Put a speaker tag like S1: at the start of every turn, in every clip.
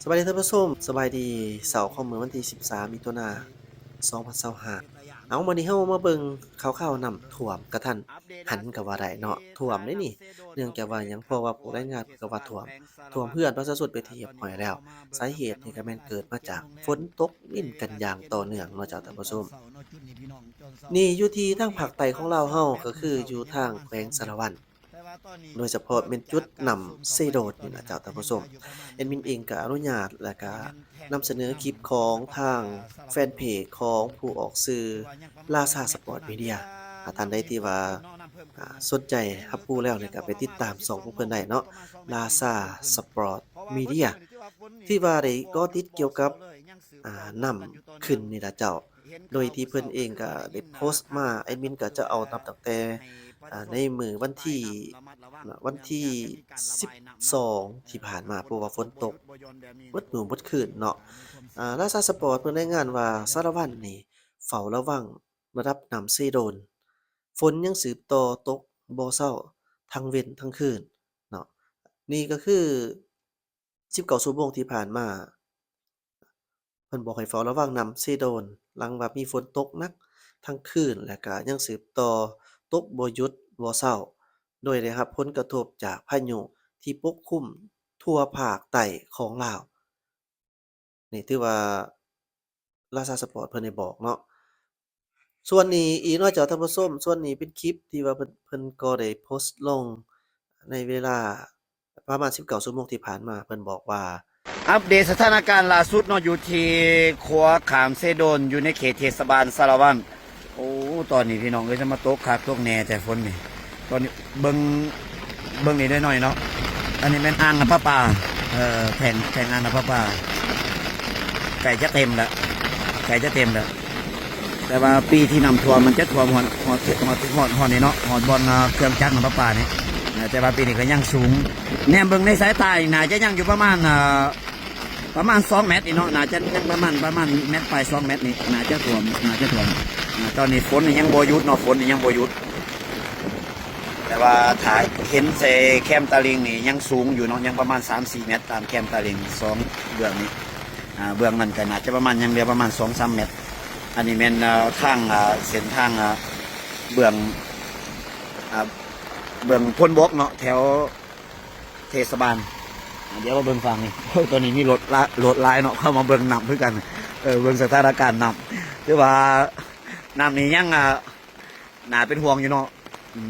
S1: สบายดีท่านผู้ชมสบายดีเสาร์ของมื้อวันที่13มิถุนายน2025เอามื้อนี้เฮามาเบิ่งข่าวๆน้ำท่วมกะทันหันก็ว่าได้เนาะท่วมเดะนี่เนื่องจากว่าหยังเพราะว่าผู้แรงงานเพิ่นก็ว่าท่วมเพื่อนประชาชนไปที่เรียบร้อยแล้วสาเหตุนี่ก็แม่นเกิดมาจากฝนตกลิ้นกันอย่างต่อเนื่องเนาะจ้ะท่านผู้ชมนี่อยู่ที่ทางภาคใต้ของลาวเฮาก็คืออยู่ทางแขวงสะระวัน โดยเฉพาะเป็นจุดนำเซโดดนี่นะเจ้าท่านผู้ชมแอดมินเองก็อนุญาตและก็นำเสนอคลิปของทางแฟนเพจของผู้ออกสื่อราชาสปอร์ตมีเดียท่านใดที่ว่าสนใจรับรู้แล้วเนี่ยก็ไปติดตามช่องของเพิ่นได้เนาะราชาสปอร์ตมีเดียที่ว่าได้ก่อติดเกี่ยวกับน้ำขึ้นนี่ล่ะเจ้าโดยที่เพิ่นเองก็ได้โพสต์มาแอดมินก็จะเอานับตั้งแต่ในมื้อวันที่12ที่ผ่านมาเพราะว่าฝนตกเบิดมื้อเบิดคืนเนาะราชาสปอร์ตเพิ่นรายงานว่าสารวัตรนี่เฝ้าระวังระดับน้ำเซโดนฝนยังสืบต่อตกบ่เซาทั้งเว้นทั้งคืนเนาะนี่ก็คือ19ชั่วโมงที่ผ่านมาเพิ่นบอกให้เฝ้าระวังน้ำเซโดนหลังว่ามีฝนตกหนักทั้งคืนและก็ยังสืบต่อตกบ่หยุดบ่เซา โดยได้รับผลกระทบจากพายุที่ปกคลุมทั่วภาคใต้ของลาวนี่ถือว่าราชาสปอร์ตเพิ่นได้บอกเนาะส่วนนี้อีกเนาะเจ้าท่านผู้ชมส่วนนี้เป็นคลิปที่ว่าเพิ่นก็ได้โพสต์ลงในเวลาประมาณ19ชั่วโมงที่ผ่านมาเพิ่นบอกว่า
S2: อัปเดตสถานการณ์ล่าสุดเนาะอยู่ที่ขัวขามเซโดนอยู่ในเขตเทศบาลสารวัตรโอ้ตอนนี้พี่น้องเอ้ยจะมาตกคักตกแหน่แต่ฝนนี่ตอนนี้เบิ่งนี่ได้หน่อยเนาะอันนี้เป็นอ่างน้ำประปาแผงอ่างน้ำประปาไก่จะเต็มแล้วแต่ว่าปีที่น้ำท่วมมันจะท่วมหอดนี่เนาะหอดบอลเครื่องจักรน้ำประปานี่แต่ว่าปีนี้ก็ยังสูงแนมเบิ่งในสายตาน่าจะยังอยู่ประมาณ2เมตรนี่เนาะน่าจะยังประมาณเมตรไป2เมตรนี่น่าจะท่วมตอนนี้ฝนยังบ่หยุดเนาะฝนยังบ่หยุดแต่ว่าถ้าเห็นเซแคมตาลิงนี่ยังสูงอยู่เนาะยังประมาณ 3-4 เมตรตามแคมตาลิง2เบื้องนี้เบื้องนั้นก็น่าจะประมาณยังเหลือประมาณ 2-3 เมตรอันนี้แม่นทางเส้นทางเบื้องพ้นบกเนาะแถวเทศบาลเดี๋ยวมาเบิ่งฟังนี่ตอนนี้มีรถลายเนาะเข้ามาเบิ่งนำเพื่อกันเบิ่งสถานการณ์นำที่ว่าน้ำนี่ยังน่าเป็นห่วงอยู่เนาะ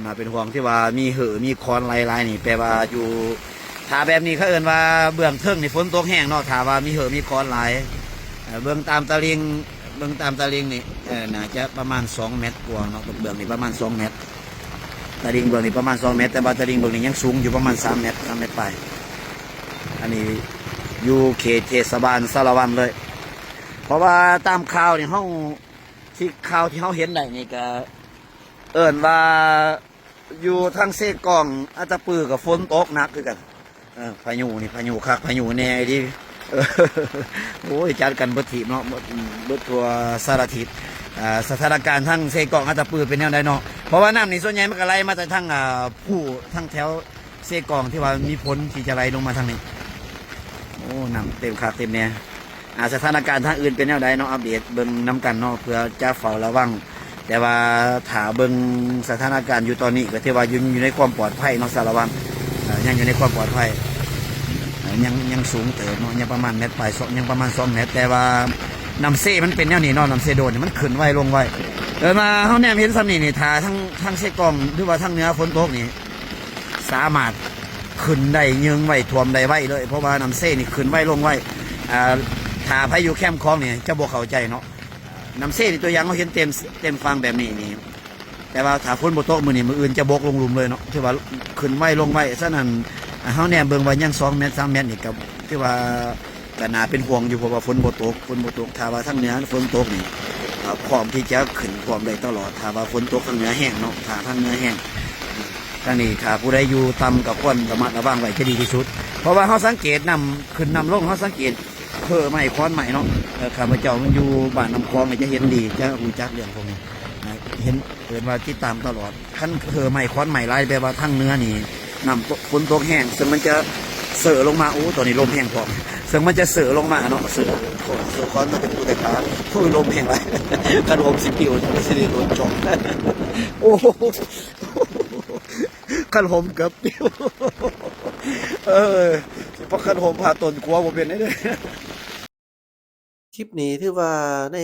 S2: น่าเป็นห่วงที่ว่ามีมีคอนลายนี่แปลว่าอยู่ถ้าแบบนี้เขาเอ่นว่าเบื้องเทิงนี่ฝนตกแห้งเนาะถ้าว่ามีมีคอนลายเบื้องตามตะลิงนี่น่าจะประมาณ2 เมตรกว่าเนาะเบื้องนี่ประมาณ2 เมตรตะลิงเบื้องนี่ประมาณ2 เมตรแต่ว่าตะลิงเบื้องนี่ยังสูงอยู่ประมาณ3 เมตรไปอันนี้อยู่เขตเทศบาลสารวัตรเลย เพราะว่าตามข่าวเนี่ยเขาที่เขาเห็นได้นี่ก็เอิ้นว่าอยู่ทางเซกองอาจจะปือกับฝนตกหนักคือกันพายุคักพายุแน่ดิโอ้ยจัดกันเบิดทีเนาะเบิดทัวสารทิศสถานการณ์ทั้งเซกองอาจจะปือเป็นแนวใดเนาะเพราะว่าน้ำนี่ส่วนใหญ่มันก็ไหลมาจากทางทั้งแถวเซกองที่ว่ามีฝนที่จะไหลลงมาทางนี้โอ้น้ำเต็มคักเต็มแน่สถานการณ์ทางอื่นเป็นแนวใดเนาะอัปเดตเบิ่งน้ำกันเนาะเพื่อจะเฝ้าระวังแต่ว่าถ้าเบิ่งสถานการณ์อยู่ตอนนี้ก็ถือว่าอยู่ในความปลอดภัยเนาะสารวัตรยังอยู่ในความปลอดภัยยังสูงเติบเนาะยังประมาณเมตรไปยังประมาณ2 เมตรแต่ว่าน้ำเซมันเป็นแนวนี้เนาะน้ำเซโดนมันขึ้นไวลงไวมาเขาแนมเห็นซ้ำนี่ถ้าทั้งเซกองหรือว่าทั้งเนื้อฝนตกนี่สามารถขึ้นได้ยืงไวท่วมได้ไวเลยเพราะว่าน้ำเซนี่ขึ้นไวลงไวถ้าพายุแคมคลองเนี่ยจะบวกเข้าใจเนาะน้ำเส้นตัวอย่างเขาเห็นเต็มฟังแบบนี้นี่แต่ว่าถ้าฝนบโต๊ะมือนี่มืออื่นจะบกลงหลุมเลยเนาะที่ว่าขึ้นไว้ลงไว้ฉะนั้นเขาแนมเบิ่งว่ายัง2 เมตร 3 เมตรนี่กับที่ว่าก็น่าเป็นห่วงอยู่เพราะว่าฝนบโต๊ะถ้าว่าทั้งเหนือฝนตกนี่พร้อมที่จะขึ้นพร้อมได้ตลอดถ้าว่าฝนตกทางเหนือแห้งเนาะถ้าทางเหนือแห้งทางนี้ถ้าผู้ใดอยู่ต่ำกับคนระมัดระวังไว้จะดีที่สุดเพราะว่าเขาสังเกตนำขึ้นนำลงเขาสังเกตเพื่อไม่ค้อนใหม่เนาะข้าพเจ้ามันอยู่บ้านน้ำคลองจะเห็นดีจะรู้จักเรื่องพวกนี้เห็นว่าติดตามตลอดขั้นเพื่อไม่ค้อนใหม่ไล่ไปว่าทั้งเนื้อนี่นำฝนตกแห้งซึ่งมันจะ เสือลงมาโอ้ตัวนี้ลมแห้งพอซึ่งมันจะเสือลงมาเนาะเสือก้อนมันจะปูแต่ขาผู้ลมแห้งไรกระโดมสิปิวไม่ใช่โดนจมโอ้ขันหมเกือบปิวเพราะขันหมพาตนกลัวผมเป็นได้เลย
S1: คลิปนี้ถือว่าใน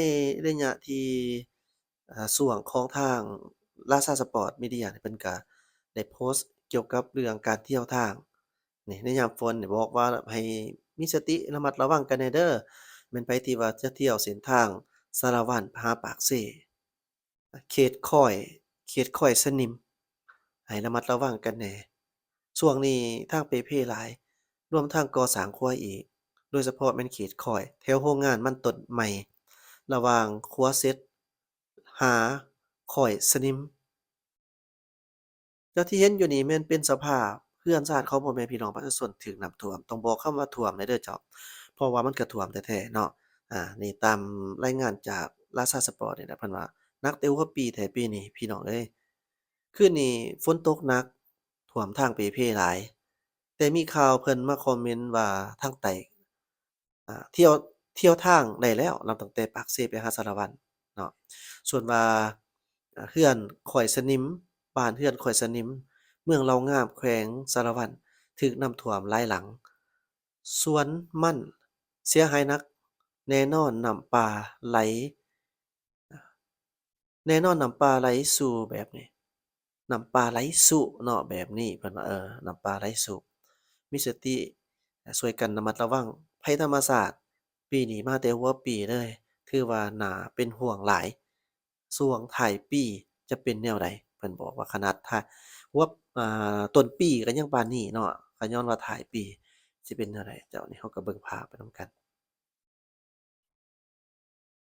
S1: ระยะที่ส่วงของทางราชาสปอร์ตมีเดียเนี่ยเพิ่นก็ได้โพสต์เกี่ยวกับเรื่องการเที่ยวทางนี่ในยามฝนนี่บอกว่าให้มีสติระมัดระวังกันแหน่เด้อแม่นไผที่ว่าจะเที่ยวเส้นทางสารวัตรหาปากเซ่เขตคอยสนิมให้ระมัดระวังกันแหน่ช่วงนี้ทางเปเพหลายรวมทั้งก่อสร้างครัวอีก โดยเฉพาะแม่นเขตคอยแถวโรงงานมันต้นใหม่ระหว่างครัวเสร็จหาข้อยสนิมแล้วที่เห็นอยู่นี่แม่นเป็นสภาพเรือนชานของพ่อแม่พี่น้องประชาชนถูกน้ำท่วมต้องบอกคำว่าท่วมเลยเด้อเจ้าเพราะว่ามันก็ท่วมแท้ๆเนาะนี่ตามรายงานจากราชาสปอร์ตนี่แหละเพิ่นว่าหนักแต่กว่าปีแท้ปีนี้พี่น้องเอ้ยคืนนี้ฝนตกหนักท่วมทางเปเพหลายแต่มีข่าวเพิ่นมาคอมเมนต์ว่าทางใต้ เที่ยวทางได้แล้วนับตั้งแต่ปากเซไปหาสารวัตรเนาะส่วนว่าเรือนข้อยสนิมบ้านเรือนข้อยสนิมเมืองเลางามแขวงสารวัตรถูกน้ำท่วมหลายหลังสวนมันเสียหายหนักแน่นอนน้ำป่าไหลแน่นอนน้ำป่าไหลสู่แบบนี้น้ำป่าไหลสู่เนาะแบบนี้เพิ่นว่าน้ำป่าไหลสู่มีสติช่วยกันระมัดระวังภัยธรรมชาติปีนี้มาแต่หัวปีเลยถือว่าน่าเป็นห่วงหลายช่วงท้ายปีจะเป็นแนวใดเพิ่นบอกว่าขนาดถ้าหัวต้นปีก็ยังปานนี้เนาะก็ย้อนว่าท้ายปีสิเป็นแนวใดเดี๋ยวนี้เราก็เบิ่งภาพไปนำกัน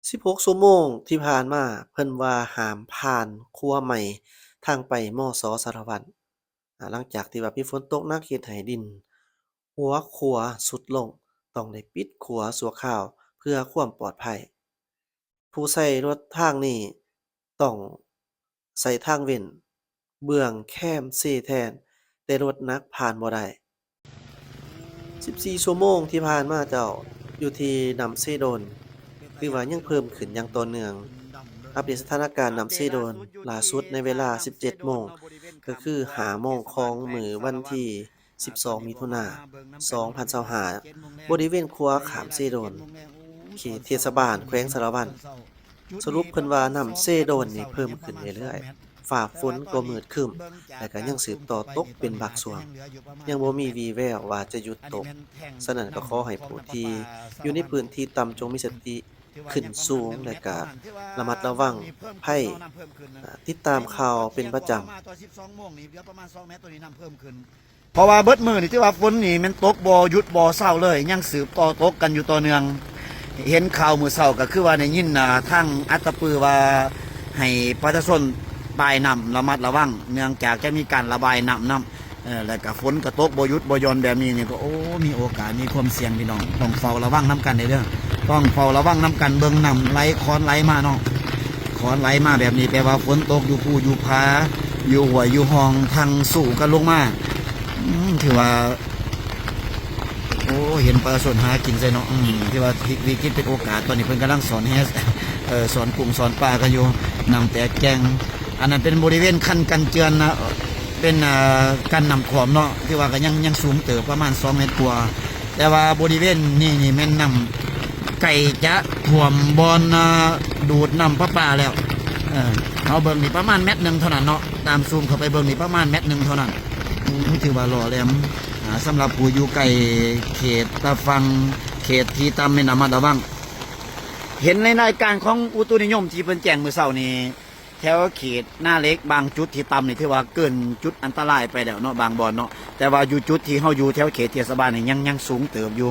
S1: 16 ชั่วโมงที่ผ่านมาเพิ่นว่าห้ามผ่านครัวใหม่ทางไปมส.สารวัตรหลังจากที่ว่ามีฝนตกหนักเฮ็ดให้ดินหัวครัวทรุดลงต้องได้ปิดครัวชั่วคราวเพื่อความปลอดภัยผู้ใช้รถทางนี้ต้องใช้ทางเว้นเบื้องแคมเซแทนแต่รถหนักผ่านบ่ได้ 14 ชั่วโมงที่ผ่านมาเจ้าอยู่ที่นำเซโดนคือว่ายังเพิ่มขึ้นอย่างต่อเนื่องอัปเดตสถานการณ์นำเซโดนล่าสุดในเวลา 17 โมงก็คือ5โมงของมื้อวันที่ 12 มิถุนายน 2025บริเวณครัวขามเซโดนเขตเทศบาลแขวงสารวัตรสรุปเพิ่นว่านำเซโดนนี่เพิ่มขึ้นเรื่อยๆฟ้าฝนก็มืดครึ้มและก็ยังสืบต่อตกเป็นบางช่วงยังบ่มีวี่แววว่าจะหยุดตกฉะนั้นก็ขอให้ผู้ที่อยู่ในพื้นที่ต่ำจงมีสติขึ้นสูงและก็ระมัดระวังภัยติดตามข่าวเป็นประจำ
S2: เพราะว่าเบิดมือนี่ที่ว่าฝนนี่มันตกบ่หยุดบ่เศร้าเลยยังสืบต่อตกกันอยู่ต่อเนื่องเห็นข่าวมื้อเช้าก็คือว่าได้ยินทางอัตตปือว่าให้ประชาชนปลายน้ำระมัดระวังเนื่องจากจะมีการระบายน้ำแล้วก็ฝนก็ตกบ่หยุดบ่หย่อนแบบนี้นี่ก็โอ้มีโอกาสมีความเสี่ยงพี่น้องต้องเฝ้าระวังน้ำกันเด้อต้องเฝ้าระวังน้ำกันเบิ่งน้ำไหลคอนไหลมาเนาะคอนไหลมาแบบนี้แปลว่าฝนตกอยู่ภูอยู่ผาอยู่ห้วยอยู่ห้องทางสู่กันลงมาถือว่าโอ้เห็นประชาชนหากินใส่เนาะที่ว่าวิกฤตเป็นโอกาสตอนนี้เพิ่นกำลังสอนสอนกุ้งสอนปลากันอยู่นำแต่แกงอันนั้นเป็นบริเวณคันกันเจือนนะเป็นการนำขวมเนาะที่ว่าก็ยังสูงเติบประมาณ2 เมตรกว่าแต่ว่าบริเวณนี่แม่นนำไก่จะท่วมบอนดูดนำประปาแล้วเอาเบิ่งนี่ประมาณ1 เมตรเท่านั้นเนาะตามซูมเข้าไปเบิ่งนี่ประมาณ1 เมตรเท่านั้นถือว่าหล่อแหลมสำหรับผู้อยู่ใกล้เขตตะฟังเขตที่ตามแม่น้ำมาดระวังเห็นในรายการของอุตุนิยมที่เพิ่นแจ้งมื้อเช้านี้แถวเขตหน้าเล็กบางจุดที่ต่ำนี่ถือว่าเกินจุดอันตรายไปแล้วเนาะบางบ่อนเนาะแต่ว่าอยู่จุดที่เฮาอยู่แถวเขตเทศบาลนี่ยังสูงเติบอยู่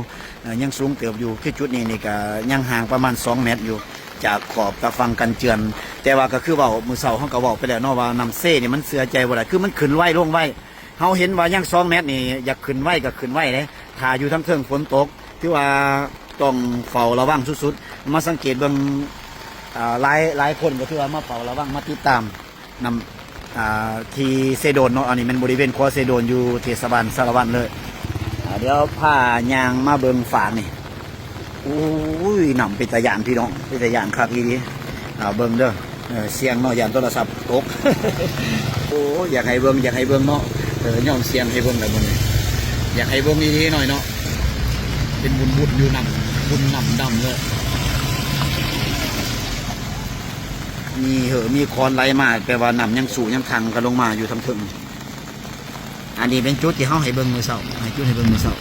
S2: ยังสูงเติบอยู่คือจุดนี้นี่ก็ยังห่างประมาณ2 เมตรอยู่จากขอบตะฟังกันเจือนแต่ว่าก็คือเว้ามื้อเช้าเฮาก็เว้าไปแล้วเนาะว่าน้ำเซ่นี่มันเสือใจบ่ได้คือมันขึ้นไวลงไวเฮาเห็นว่ายัง2 เมตรนี่อยากขึ้นไวก็ขึ้นไวเลยถ้าอยู่ทั้งเทิงฝนตกที่ว่าต้องเฝ้าระวังสุดๆมาสังเกตเบิ่งหลายคนก็ถือว่ามาเฝ้าระวังมาติดตามนำที่เซโดนเนาะอันนี้มันบริเวณครัวเซโดนอยู่เทศบาลสารวัตรเลย เดี๋ยวผ้ายางมาเบิ่งฝางนี่อุ้ยนำเป็นตะยานพี่น้องเป็นตะยานครับอีดีเบิ่งเด้อเสียงเนาะยานโทรศัพท์ตก โอ้อยากให้เบิ่งเนาะย่อมเสียงให้เบิ่งแล้วมึงอยากให้เบิ่งดีๆหน่อยเนาะเป็นบุญอยู่นำบุญนำดำเลยมีคอนไหลมาแปลว่านำยังสู่ยังทางกันลงมาอยู่ทางถึงอันนี้เป็นจุดที่เฮาให้เบิ่งมือเสาให้จุดให้เบิ่งมือเสา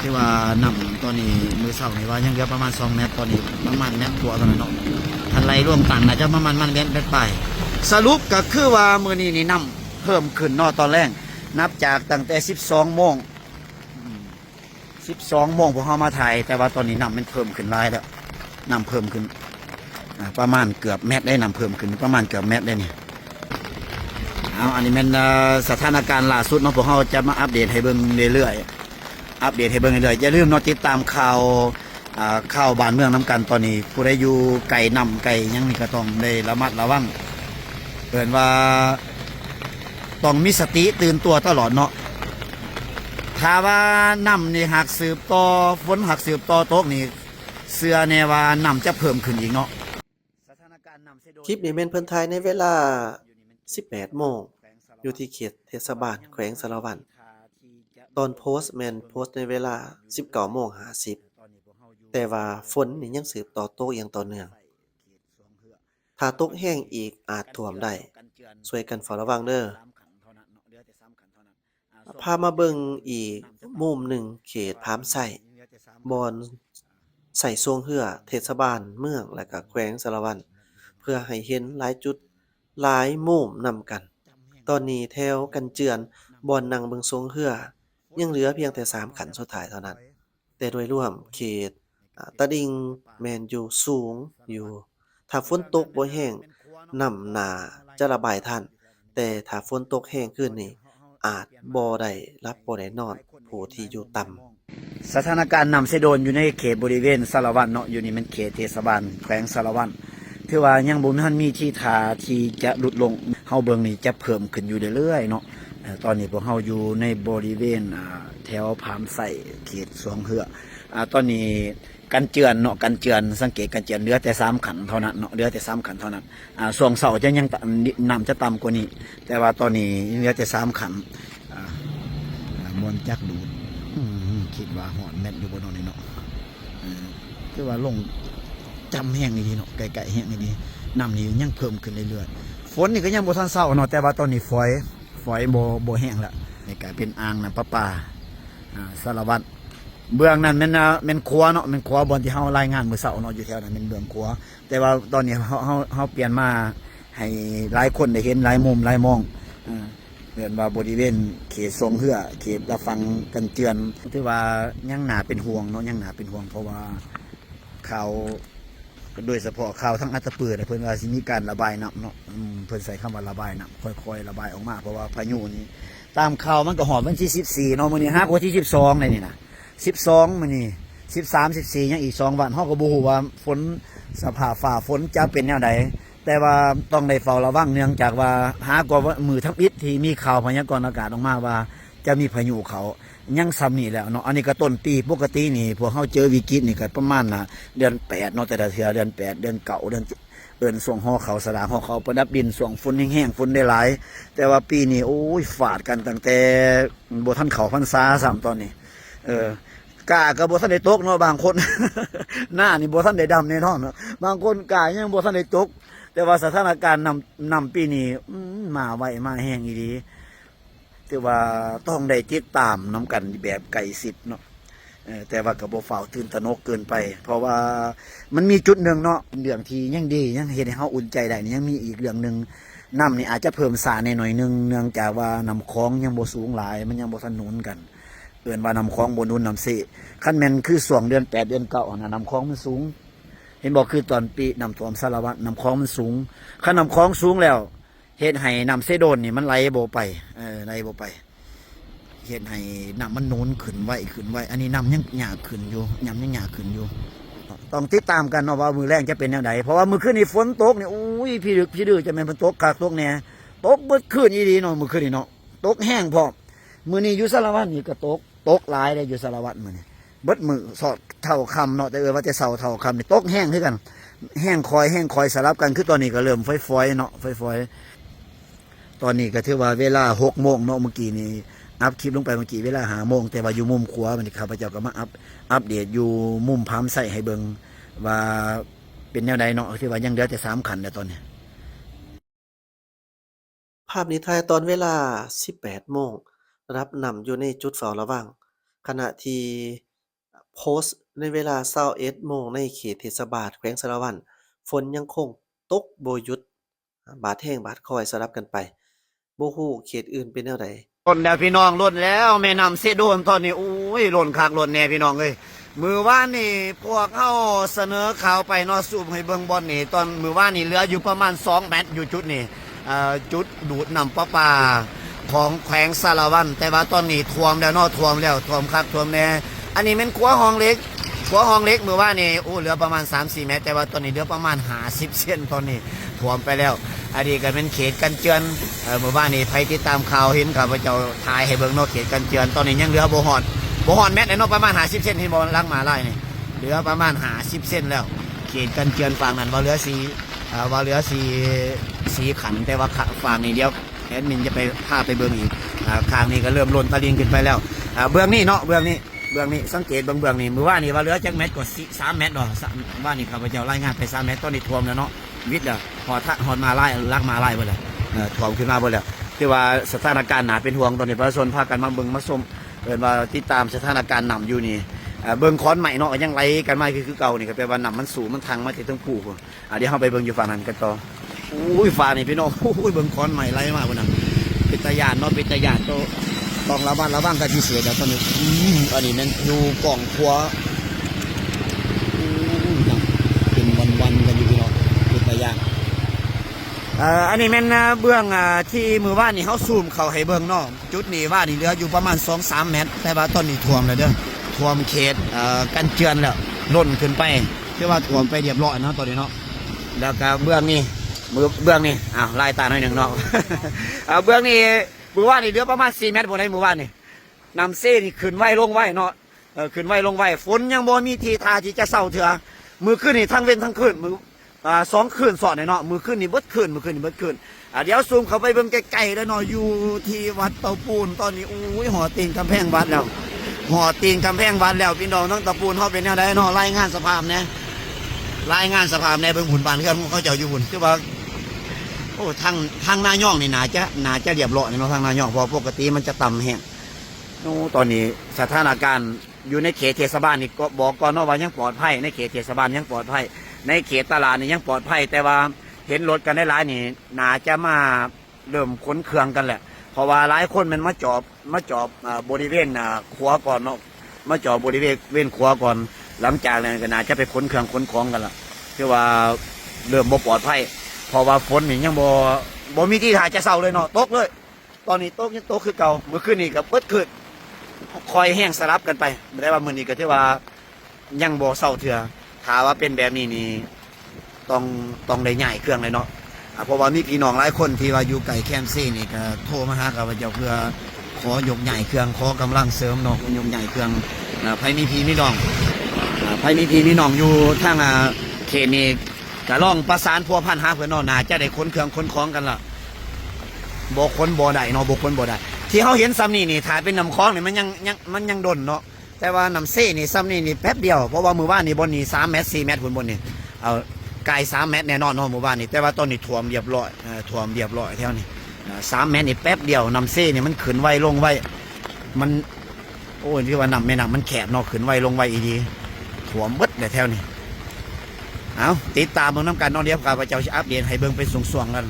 S2: ที่ว่านำตอนนี้มือเสานี่ว่ายังเหลือประมาณ2 เมตรตอนนี้ประมาณเมตรตัวตอนนั้นเนาะทันไรร่วมกันน่าจะประมาณเมตรไปสรุปก็คือว่ามื้อนี้นี่นำเพิ่มขึ้นเนาะตอนแรกนับจากตั้งแต่12 โมงพวกเฮามาถ่ายแต่ว่าตอนนี้นำมันเพิ่มขึ้นหลายแล้วนำเพิ่มขึ้นประมาณเกือบเมตรได้นำเพิ่มขึ้นประมาณเกือบเมตรได้นี่เอาอันนี้เป็นสถานการณ์ล่าสุดเนาะพวกเราจะมาอัปเดตให้เบิ่งเรื่อยๆอย่าลืมเนาะติดตามข่าวบ้านเมืองน้ำกันตอนนี้ผู้ใดอยู่ไก่นำไก่ยังนี่ก็ต้องได้ระมัดระวังเปิดว่าต้องมีสติตื่นตัวตลอดเนาะถ้าว่านำนี่หักสืบต่อฝนหักสืบต่อตกนี่เสื้อแน่ว่านำจะเพิ่มขึ้นอีกเนาะ
S1: คลิปนี้แม่นเพิ่นถ่ายในเวลา 18 โมงอยู่ที่เขตเทศบาลแขวงสารวันตอนโพสต์แม่นโพสต์ในเวลา 19:50แต่ว่าฝนนี่ยังสืบต่อตกอย่างต่อเนื่องถ้าตกแห้งอีกอาจท่วมได้ช่วยกันเฝ้าระวังเด้อพามาเบิ่งอีกมุมหนึ่งเขตพามไส้บอนใส่ทรงเหือเทศบาลเมืองและก็แขวงสารวันเพื่อให้เห็นหลายจุดหลายมุมนำกันตอนนี้แถวกันเจือนบอนนั่งเบิ่งทรงเหือยังเหลือเพียงแต่3ขันสุดท้ายเท่านั้นแต่โดยรวมเขตตะดิ่งแม่นอยู่สูงอยู่ถ้าฝนตกบ่แห้งน้ำหนาจะระบายทันแต่ถ้าฝนตกแห้งขึ้นนี่อาจบ่ได้รับบ่ได้นอนผู้ที่อยู่ต่ำ
S2: สถานการณ์นำเสโดนอยู่ในเขตบริเวณสารวัตรเนาะอยู่นี่มันเขตเทศบาลแขวงสารวัตรถือว่ายังบ่ทันมีที่ท่าที่จะลดลงเฮาเบิ่งนี่จะเพิ่มขึ้นอยู่เรื่อยๆเนาะตอนนี้พวกเฮาอยู่ในบริเวณแถวผามไส้เขตสวงเหือตอนนี้กันเจือนเนาะกันเจือนสังเกตกันเจือนเหลือแต่3ขันเท่านั้นเนาะเหลือแต่3ขันเท่านั้นช่วงเสาร์จะยังนำจะต่ำกว่านี้แต่ว่าตอนนี้เหลือแต่3ขันมวนจักดูดคิดว่าหอนแม่นอยู่บนนี้เนาะคือว่าลงจำแห้งนี่เนาะไก่แห้งนี่น้ำนี่ยังเพิ่มขึ้นเรื่อยๆฝนนี่ก็ยังบ่ทันเศร้าเนาะแต่ว่าตอนนี้ฝอยบ่แห้งแล้วนี่กลายเป็นอ่างน้ำประปาสารวัตรเบื้องนั้นเป็นครัวเนาะเป็นครัวบนที่เฮารายงานมื้อเช้าเนาะอยู่แถวนั้นเป็นเบื้องครัวแต่ว่าตอนนี้เฮาเปลี่ยนมาให้หลายคนได้เห็นหลายมุมหลายมองเรียนว่าบริเวณเขตทรงเหือเขตระฟังกันเจือนที่ว่ายังหนาเป็นห่วงเนาะยังหนาเป็นห่วงเพราะว่าข่าวโดยเฉพาะข่าวทั้งอัตตปืนเพิ่นว่าสิมีการระบายน้ำเนาะเพิ่นใส่คำว่าระบายน้ำค่อยๆระบายออกมาเพราะว่าพายุนี้ตามข่าวมันก็หอดวันที่14เนาะมื้อนี้ฮะวันที่12เลยนี่นะ12มื้อนี้13 14ยังอีก2วันเฮาก็บ่ฮู้ว่าฝนสภาพฟ้าฝนจะเป็นแนวใดแต่ว่าต้องได้เฝ้าระวังเนื่องจากว่าหากว่ามือทับอิฐที่มีข่าวพยากรณ์อากาศออกมาว่าจะมีพายุเขายังซ้ำนี่แล้วเนาะอันนี้ก็ต้นปีปกตินี่พวกเขาเจอวิกฤตนี่ก็ประมาณเดือน8เนาะแต่ละเทื่อเดือน8เดือน9เดือนเอิ้นส่วงห่อเขาสลางห่อเขาประดับดินส่วงฝนแห้งๆฝนได้หลายแต่ว่าปีนี้โอ้ยฝาดกันตั้งแต่บ่ทันเข้าพรรษาซ้ำตอนนี้กาก็บ่ทันได้ตกเนาะบางคน หน้านี่บ่ทันได้ดำแน่นอนเนาะบางคนกายังบ่ทันได้ตกแต่ว่าสถานการณ์นำปีนี้มาไวมาแห้งอีดีแต่ว่าต้องได้ติดตามน้ำกันแบบไก่สิบเนาะแต่ว่ากับโบฝ่าวตื่นตระหนกเกินไปเพราะว่ามันมีจุดหนึ่งเนาะเรื่องที่ยังดียังเห็นให้เขาอุ่นใจได้ยังมีอีกเรื่องหนึ่งน้ำนี่อาจจะเพิ่มสารในหน่อยหนึ่งเนื่องจากว่าน้ำคลองยังโบสูงหลายมันยังโบสนุนกันเอื่นว่าน้ำคลองโบนุนน้ำเสขั้นแมนคือส่วงเดือน8เดือน9นะน้ำคลองมันสูงเห็นบอกคือตอนปีน้ำท่วมสารวัตรน้ำคลองมันสูงขั้นน้ำคลองสูงแล้วเหตุให้น้ำเสโดนนี่มันไหลโบไปไหลโบไปเหตุให้น้ำมันโน้นขึ้นไว้อันนี้น้ำยังหยาขึ้นอยู่ยังหยาขึ้นอยู่ต้องติดตามกันเนาะว่ามือแรงจะเป็นแนวไหนเพราะว่ามือขึ้นนี่ฝนตกนี่อุ้ยพี่ดื้อจะเป็นฝนตกกากตกเนี่ยตกเบิดขึ้นอีดีเนาะมือขึ้นนี่เนาะตกแห้งพอมือนี้อยู่สารวัตรนี่ก็ตก ตกหลายได้อยู่สารวัตรมื้อนี้เบิดมือสอดเท่าคำเนาะแต่ว่าแต่เสาเท่าคำนี่ตกแห้งคือกันแห้งคอยสลับกันคือตอนนี้ก็เริ่มฝอยๆเนาะฝอยๆตอนนี้ก็ถือว่าเวลา6 โมงเนาะเมื่อกี้นี่อัพคลิปลงไปเมื่อกี้เวลา5 โมงแต่ว่าอยู่มุมขวามันข้าพเจ้าก็มาอัปเดตอยู่มุมพามใส่ให้เบิ่งว่าเป็นแนวใดเนาะที่ว่ายังเหลือแต่3 คันแล้วตอนนี้
S1: ภาพนี้ถ่ายตอนเวลา 18 โมงรับนำอยู่ในจุดเฝ้าระวังขณะที่โพสต์ในเวลา 21 โมงในเขตเทศบาลแขวงสะระวั่นฝนยังคงตกบ่หยุดบาดแห้งบาดคอยสลับกันไปบ่ฮู้เขตอื่นเป็นแนวใด
S2: ล้นแล้วพี่น้องล้นแล้วแม่น้ำเซโดนตอนนี้โอ้ยล้นคักล้นแน่พี่น้องเอ้ยมือว่านนี่พวกเฮาเสนอข่าวไปเนาะสูบให้เบิ่งบอลนี่ตอนมือว่านนี่เหลืออยู่ประมาณ2 เมตรอยู่จุดนี้จุดดูดน้ำประปาของแขวงสารวัตรแต่ว่าตอนนี้ท่วมแล้วเนาะท่วมแล้วท่วมคักท่วมแน่อันนี้เป็นขัวห้องเล็กขัวห้องเล็กมือว่านนี่โอ้เหลือประมาณ 3-4 เมตรแต่ว่าตอนนี้เหลือประมาณ50 เซนตอนนี้ท่วมไปแล้วอันนี้ก็เป็นเขตกันเจือนเมื่อวานนี้ใครติดตามข่าวเห็นข้าพเจ้าถ่ายให้เบิ่งเนาะเขตกันเจือนตอนนี้ยังเหลือบ่ฮอดแมตรเนาะประมาณ50 เซนที่บ่ลังมาไล่นี่เหลือประมาณ50 เซนแล้วเขตกันเจือนฝั่งนั้นว่าเหลือสีขันแต่ว่าฝั่งนี้เดียวแอดมินจะไปพาไปเบิ่งอีกข้างนี้ก็เริ่มล้นตะลิงขึ้นไปแล้วเบื้องนี้เนาะเบื้องนี้สังเกตเบื้องนี้เมื่อวานนี้ว่าเหลือจักเมตรกว่า3 เมตรเนาะว่านี่ข้าพเจ้ารายงานไป3 เมตรตอนนี้ท่วมแล้วเนาะวิทย์แล้วหอดมาไล่ลักมาไล่ไปเลยถ่วมขึ้นมาหมดแล้วที่ว่าสถานการณ์หนาเป็นห่วงตอนนี้ประชาชนพากันมาเบิ่งมาชมว่าติดตามสถานการณ์หนำอยู่นี่เบิ่งค้อนใหม่เนาะยังไหลกันมาคือเก่านี่ก็แปลว่าหนำมันสูงมันทางมาที่ทั้งผู้เดี๋ยวเราไปเบิ่งอยู่ฝั่งนั้นกันต่ออุ้ยฝั่งนี่พี่น้องอุ้ยเบิ่งค้อนใหม่ไหลมาบนนั้นเป็นตะยานเนาะเป็นตะยานต้องระวังกันที่เสียเดี๋ยวตอนนี้อันนี้มันอยู่กล่องครัวเป็นวันกันอยู่พี่น้องเป็นตะยานอันนี้แม่นเบื้องที่มือว่านนี่เขาซูมเข้าให้เบื้องนอกจุดนี้ว่านี่เหลืออยู่ประมาณ 2-3 เมตรแต่ว่าตอนนี้ท่วมแล้วเด้อท่วมเขตกันเจือนแล้วล้นขึ้นไปคือว่าท่วมไปเรียบร้อยเนาะตอนนี้เนาะแล้วก็เบื้องนี้ลายตาหน่อยหนึ่งเนาะ เบื้องนี้มือว่านนี่เหลือประมาณ4 เมตรบนในมือว่านนี่นำเส้นนี่ขึ้นไว้ลงไว้เนาะขึ้นไว้ลงไว้ฝนยังบ่มีทีท่าที่จะเศร้าเถื่อมือขึ้นนี่ทั้งเว้นทั้งขึ้นมือ2 คืนสอดเนาะมือขึ้นนี่เบิดขึ้นเดี๋ยวซูมเข้าไปเบิ่งใกล้ๆแล้วเนาะอยู่ที่วัดเตาปูนตอนนี้อุ้ยหอตีนกำแพงวัดแล้วพี่น้องทั้งเตาปูนเขาเป็นแนวใดเนาะรายงานสภาพเนี่ยเบิ่งหุ่นบานเพื่อนเขาเจ้าอยู่หุ่นคือว่าโอ้ทางนาย่องนี่น่าจะเรียบร้อยเนาะทางนาย่องเพราะปกติมันจะต่ำแห้งโอ้ตอนนี้สถานการณ์อยู่ในเขตเทศบาลนี่ก็บอกก่อนเนาะว่ายังปลอดภัยในเขตเทศบาลยังปลอดภัยในเขตตลาดนี่ยังปลอดภัยแต่ว่าเห็นรถกันได้หลายนี่น่าจะมาเริ่มขนเครื่องกันแหละเพราะว่าหลายคนมันมาจอบบริเวณขวาก่อนเนาะมาจอบบริเวณขวาก่อนหลังจากนั้นก็น่าจะไปขนเครื่องขนของกันละคือว่าเริ่มบ่ปลอดภัยเพราะว่าฝนนี่ยังบ่มีที่ถ่ายจะเศร้าเลยเนาะตกเลยตอนนี้ตกยังตกคือเก่าเมื่อคืนนี่ก็เปิดขึ้นคอยแห้งสลับกันไปไม่ได้ว่ามื้อนี้ก็ถือว่ายังบ่เศร้าเถื่อถ้าว่าเป็นแบบนี้นี่ต้องได้ใหญ่เครื่องเลยเนาะเพราะว่ามีพี่น้องหลายคนที่ว่าอยู่ไกลแคมซี่นี่ก็โทรมาหากับเจ้าเพื่อขอยกใหญ่เครื่องขอกำลังเสริมเนาะยกใหญ่เครื่องไผมีพี่มีน้องอยู่ทางเขตนี้ก็ลองประสานพัวพันหาเพื่อนเนาะน่าจะได้ขนเครื่องขนของกันล่ะบ่ขนบ่ได้เนาะบ่ขนบ่ได้ที่เฮาเห็นซ้ำนี่ถ้าเป็นน้ำคลองนี่มันยังดนเนาะแต่ว่าน้ำเซ่นี่ซ้ำนี่แป๊บเดียวเพราะว่ามื้อวานนี่บนนี่3 เมตร 4 เมตรบนนี่เอาไกล3 เมตรแน่นอนเนาะมื้อวานนี่แต่ว่าตอนนี้ท่วมเรียบร้อยแถวนี้3 เมตรนี่แป๊บเดียวน้ำเซ่นี่มันขึ้นไวลงไวมันโอ้ยที่ว่าน้ำแม่น้ำมันแคบเนาะขึ้นไวลงไวอีดีท่วมเบิดเลยแถวนี้เอาติดตามเบิ่งน้ำกันเนาะเดี๋ยวข้าพเจ้าจะอัปเดตให้เบิ่งเป็นส่วงๆกัน